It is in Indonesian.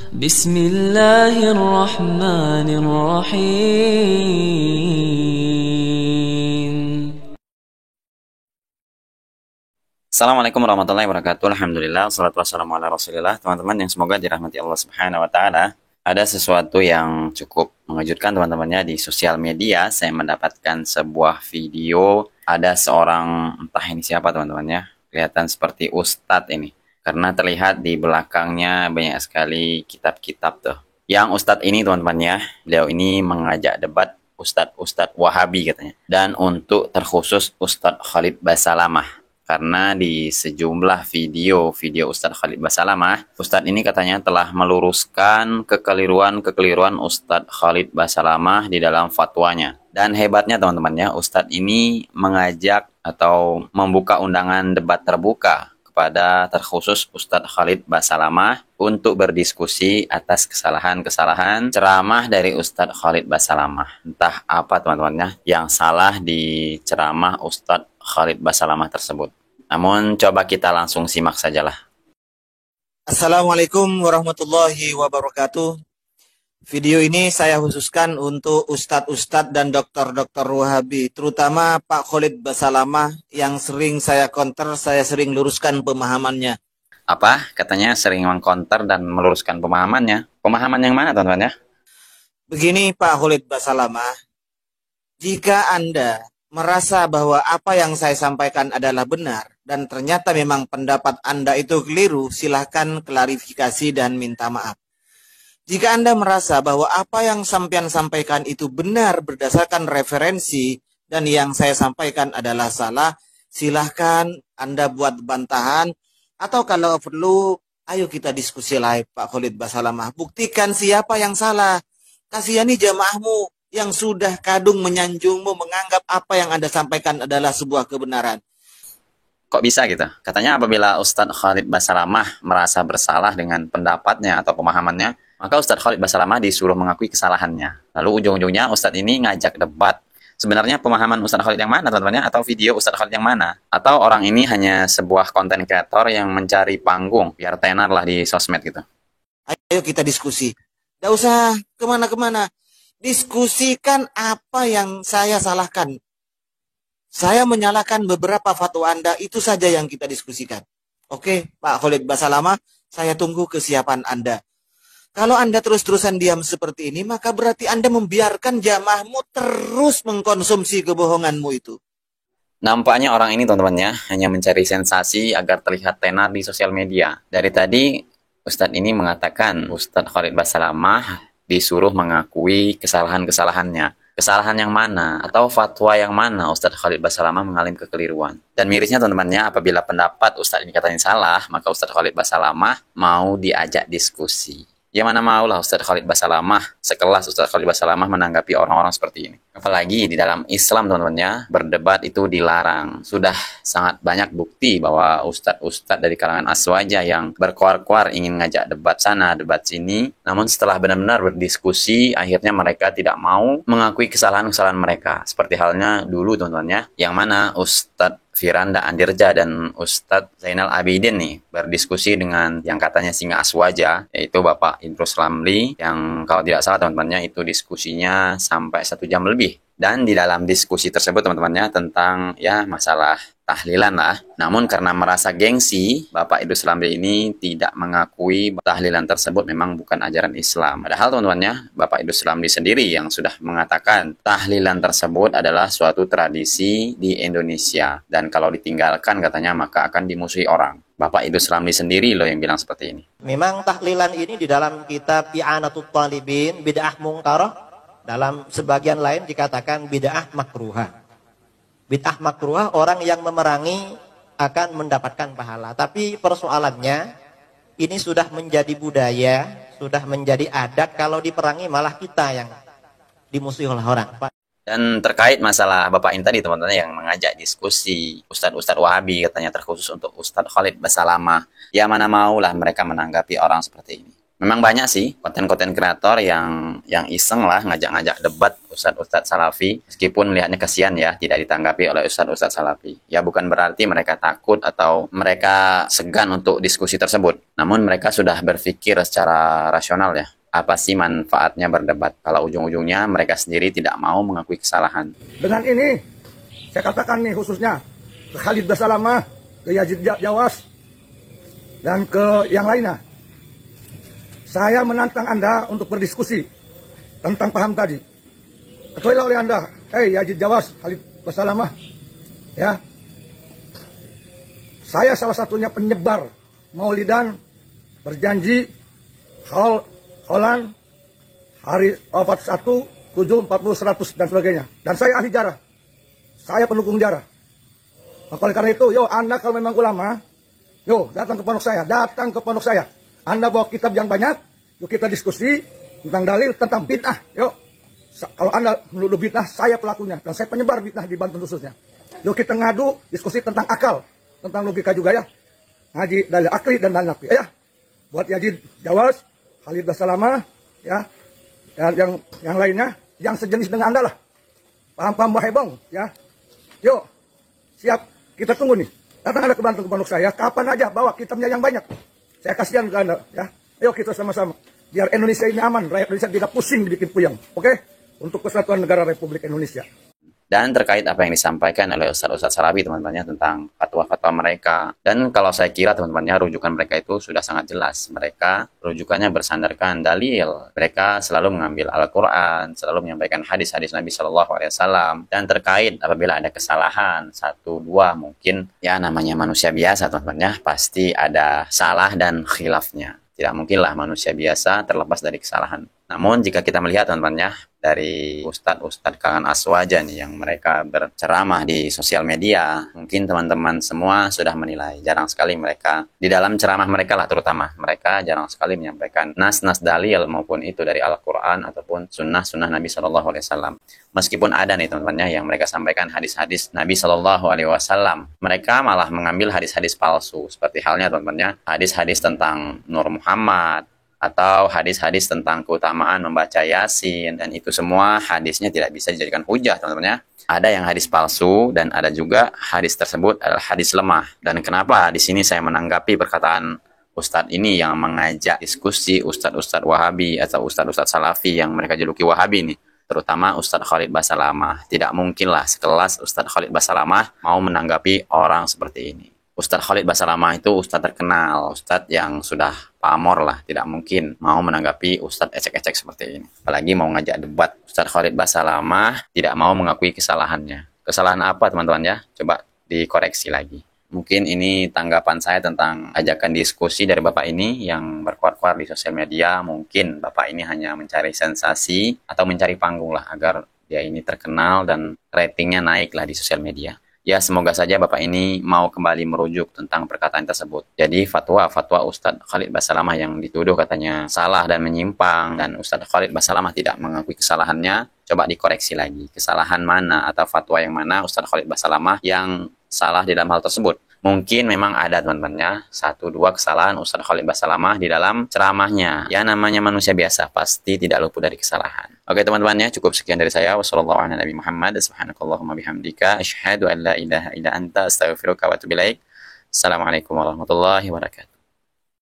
بسم الله الرحمن الرحيم. Assalamualaikum warahmatullahi wabarakatuh. Alhamdulillah, wassalatu wassalamu ala rasulillah. Teman-teman yang semoga dirahmati Allah subhanahu wa ta'ala. Ada sesuatu yang cukup mengejutkan teman-temannya di sosial media. Saya mendapatkan sebuah video. Ada seorang, entah ini siapa teman-temannya, kelihatan seperti ustadz ini. Karena terlihat di belakangnya banyak sekali kitab-kitab tuh. Yang ustadz ini teman-temannya, beliau ini mengajak debat ustadz-ustadz Wahabi katanya. Dan untuk terkhusus Ustadz Khalid Basalamah. Karena di sejumlah video Ustadz Khalid Basalamah, Ustadz ini katanya telah meluruskan kekeliruan Ustadz Khalid Basalamah di dalam fatwanya. Dan hebatnya teman-temannya, Ustadz ini mengajak atau membuka undangan debat terbuka kepada terkhusus Ustadz Khalid Basalamah untuk berdiskusi atas kesalahan-kesalahan ceramah dari Ustadz Khalid Basalamah. Entah apa teman-temannya yang salah di ceramah Ustadz Khalid Basalamah tersebut. Namun coba kita langsung simak sajalah. Assalamualaikum warahmatullahi wabarakatuh. Video ini saya khususkan untuk ustadz-ustadz dan dokter-dokter Wahabi, terutama Pak Khalid Basalamah yang sering saya counter, saya sering luruskan pemahamannya. Apa? Katanya sering mengkonter dan meluruskan pemahamannya. Pemahaman yang mana teman-teman ya? Begini Pak Khalid Basalamah, jika Anda merasa bahwa apa yang saya sampaikan adalah benar dan ternyata memang pendapat Anda itu keliru, silahkan klarifikasi dan minta maaf. Jika Anda merasa bahwa apa yang sampean sampaikan itu benar berdasarkan referensi dan yang saya sampaikan adalah salah, silahkan Anda buat bantahan atau kalau perlu, ayo kita diskusi live Pak Khalid Basalamah. Buktikan siapa yang salah. Kasihani jamaahmu yang sudah kadung menyanjungmu menganggap apa yang Anda sampaikan adalah sebuah kebenaran. Kok bisa gitu? Katanya apabila Ustadz Khalid Basalamah merasa bersalah dengan pendapatnya atau pemahamannya, maka Ustadz Khalid Basalamah disuruh mengakui kesalahannya. Lalu ujung-ujungnya Ustadz ini ngajak debat. Sebenarnya pemahaman Ustadz Khalid yang mana teman-teman? Atau video Ustadz Khalid yang mana? Atau orang ini hanya sebuah konten kreator yang mencari panggung biar tenar lah di sosmed gitu? Ayo kita diskusi. Tidak usah kemana-kemana. Diskusikan apa yang saya salahkan. Saya menyalahkan beberapa fatwa Anda, itu saja yang kita diskusikan. Oke, Pak Khalid Basalamah, saya tunggu kesiapan Anda. Kalau Anda terus-terusan diam seperti ini, maka berarti Anda membiarkan jamaahmu terus mengkonsumsi kebohonganmu itu. Nampaknya orang ini teman-temannya hanya mencari sensasi agar terlihat tenar di sosial media. Dari tadi Ustadz ini mengatakan Ustadz Khalid Basalamah disuruh mengakui kesalahan-kesalahannya. Kesalahan yang mana? Atau fatwa yang mana Ustadz Khalid Basalamah mengalami kekeliruan? Dan mirisnya teman-temannya, apabila pendapat Ustadz ini katanya salah, maka Ustadz Khalid Basalamah mau diajak diskusi. Ya mana maulah Ustadz Khalid Basalamah, sekelas Ustadz Khalid Basalamah menanggapi orang-orang seperti ini. Apalagi di dalam Islam teman-temannya, berdebat itu dilarang. Sudah sangat banyak bukti bahwa ustadz-ustadz dari kalangan aswaja yang berkoar-koar ingin ngajak debat sana, debat sini. Namun setelah benar-benar berdiskusi, akhirnya mereka tidak mau mengakui kesalahan-kesalahan mereka. Seperti halnya dulu teman-temannya, yang mana Ustadz Firanda Andirja dan Ustadz Zainal Abidin nih berdiskusi dengan yang katanya singa aswaja, yaitu Bapak Idrus Ramli, yang kalau tidak salah teman-temannya itu diskusinya sampai 1 jam lebih. Dan di dalam diskusi tersebut teman-temannya tentang ya masalah tahlilan lah. Namun karena merasa gengsi, Bapak Idrus Ramli ini tidak mengakui tahlilan tersebut memang bukan ajaran Islam. Padahal teman-temannya, Bapak Idrus Ramli sendiri yang sudah mengatakan tahlilan tersebut adalah suatu tradisi di Indonesia. Dan kalau ditinggalkan katanya maka akan dimusuhi orang. Bapak Idrus Ramli sendiri loh yang bilang seperti ini. Memang tahlilan ini di dalam kitab I'anatul Talibin, bid'ah mungkarah, dalam sebagian lain dikatakan bid'ah makruhah. Bid'ah makruhah orang yang memerangi akan mendapatkan pahala. Tapi persoalannya ini sudah menjadi budaya, sudah menjadi adat, kalau diperangi malah kita yang dimusuhi oleh orang. Dan terkait masalah Bapak ini tadi teman-teman yang mengajak diskusi Ustadz-Ustadz Wahabi katanya terkhusus untuk Ustadz Khalid Basalamah. Ya mana maulah mereka menanggapi orang seperti ini. Memang banyak sih konten-konten kreator yang iseng lah ngajak-ngajak debat ustadz-ustadz salafi, meskipun melihatnya kasihan ya tidak ditanggapi oleh ustadz-ustadz salafi. Ya bukan berarti mereka takut atau mereka segan untuk diskusi tersebut. Namun mereka sudah berpikir secara rasional ya. Apa sih manfaatnya berdebat kalau ujung-ujungnya mereka sendiri tidak mau mengakui kesalahan. Dengan ini saya katakan nih khususnya ke Khalid Basalamah, ke Yazid Jawas, dan ke yang lainnya. Saya menantang Anda untuk berdiskusi tentang paham tadi. Ketahuilah oleh Anda, Yazid Jawas, Khalid Basalamah, ya. Saya salah satunya penyebar Maulidan, berjanji, Holan, hari wafat 1, 7, 40, 100, dan sebagainya. Dan saya ahli jarah. Saya pendukung jarah. Maka oleh karena itu, Anda kalau memang ulama, datang ke pondok saya. Anda bawa kitab yang banyak, yuk kita diskusi tentang dalil, tentang bid'ah. Kalau Anda menuduh bid'ah, saya pelakunya. Dan saya penyebar bid'ah di Banten khususnya. Yuk kita ngadu, diskusi tentang akal, tentang logika juga ya. Ngaji dalil akli dan dalil nakli ya. Buat Yazid Jawas, Khalid Basalamah, ya. Dan yang lainnya, yang sejenis dengan Anda lah. Paham-paham bahebong, ya. Yuk, siap, kita tunggu nih. Datang Anda ke Banten ke pondok saya, kapan aja bawa kitabnya yang banyak. Saya kasihan ke Anda, ya. Ayo kita sama-sama. Biar Indonesia ini aman, rakyat Indonesia tidak pusing dibikin puyeng. Oke? Untuk kesatuan negara Republik Indonesia. Dan terkait apa yang disampaikan oleh Ustadz-Ustadz Salafi teman-temannya tentang fatwa-fatwa mereka. Dan kalau saya kira teman-temannya rujukan mereka itu sudah sangat jelas. Mereka rujukannya bersandarkan dalil. Mereka selalu mengambil Al-Quran, selalu menyampaikan hadis-hadis Nabi SAW. Dan terkait apabila ada kesalahan, 1, 2 mungkin ya namanya manusia biasa teman-temannya. Pasti ada salah dan khilafnya. Tidak mungkinlah manusia biasa terlepas dari kesalahan. Namun jika kita melihat teman-temannya dari ustadz-ustadz kalangan aswaja nih yang mereka berceramah di sosial media, mungkin teman-teman semua sudah menilai. Jarang sekali mereka, di dalam ceramah mereka lah terutama, mereka jarang sekali menyampaikan nas-nas dalil maupun itu dari Al-Quran ataupun sunnah-sunnah Nabi SAW. Meskipun ada nih teman-temannya yang mereka sampaikan hadis-hadis Nabi SAW, mereka malah mengambil hadis-hadis palsu. Seperti halnya teman-temannya hadis-hadis tentang Nur Muhammad, atau hadis-hadis tentang keutamaan membaca Yasin, dan itu semua hadisnya tidak bisa dijadikan hujah teman-teman ya. Ada yang hadis palsu dan ada juga hadis tersebut adalah hadis lemah. Dan kenapa di sini saya menanggapi perkataan ustadz ini yang mengajak diskusi ustadz-ustadz Wahabi atau ustadz-ustadz Salafi yang mereka juluki Wahabi nih, terutama Ustadz Khalid Basalamah. Tidak mungkinlah sekelas Ustadz Khalid Basalamah mau menanggapi orang seperti ini. Ustadz Khalid Basalamah itu ustadz terkenal, ustadz yang sudah pamor lah, tidak mungkin mau menanggapi ustadz ecek-ecek seperti ini. Apalagi mau ngajak debat. Ustadz Khalid Basalamah tidak mau mengakui kesalahannya. Kesalahan apa teman-teman ya? Coba dikoreksi lagi. Mungkin ini tanggapan saya tentang ajakan diskusi dari Bapak ini yang berkuar-kuar di sosial media. Mungkin Bapak ini hanya mencari sensasi atau mencari panggung lah agar dia ini terkenal dan ratingnya naik lah di sosial media. Ya, semoga saja Bapak ini mau kembali merujuk tentang perkataan tersebut. Jadi, fatwa Ustadz Khalid Basalamah yang dituduh katanya salah dan menyimpang, dan Ustadz Khalid Basalamah tidak mengakui kesalahannya, coba dikoreksi lagi. Kesalahan mana atau fatwa yang mana Ustadz Khalid Basalamah yang salah di dalam hal tersebut. Mungkin memang ada teman-temannya 1-2 kesalahan Ustadz Khalid Basalamah di dalam ceramahnya. Ya namanya manusia biasa, pasti tidak luput dari kesalahan. Oke teman-temannya, cukup sekian dari saya. Wassalamualaikum warahmatullahi wabarakatuh. Subhanakallahumma bihamdika asyhadu an la ilaha illa anta astaghfiruka wa atubu ilaik. Assalamualaikum warahmatullahi wabarakatuh.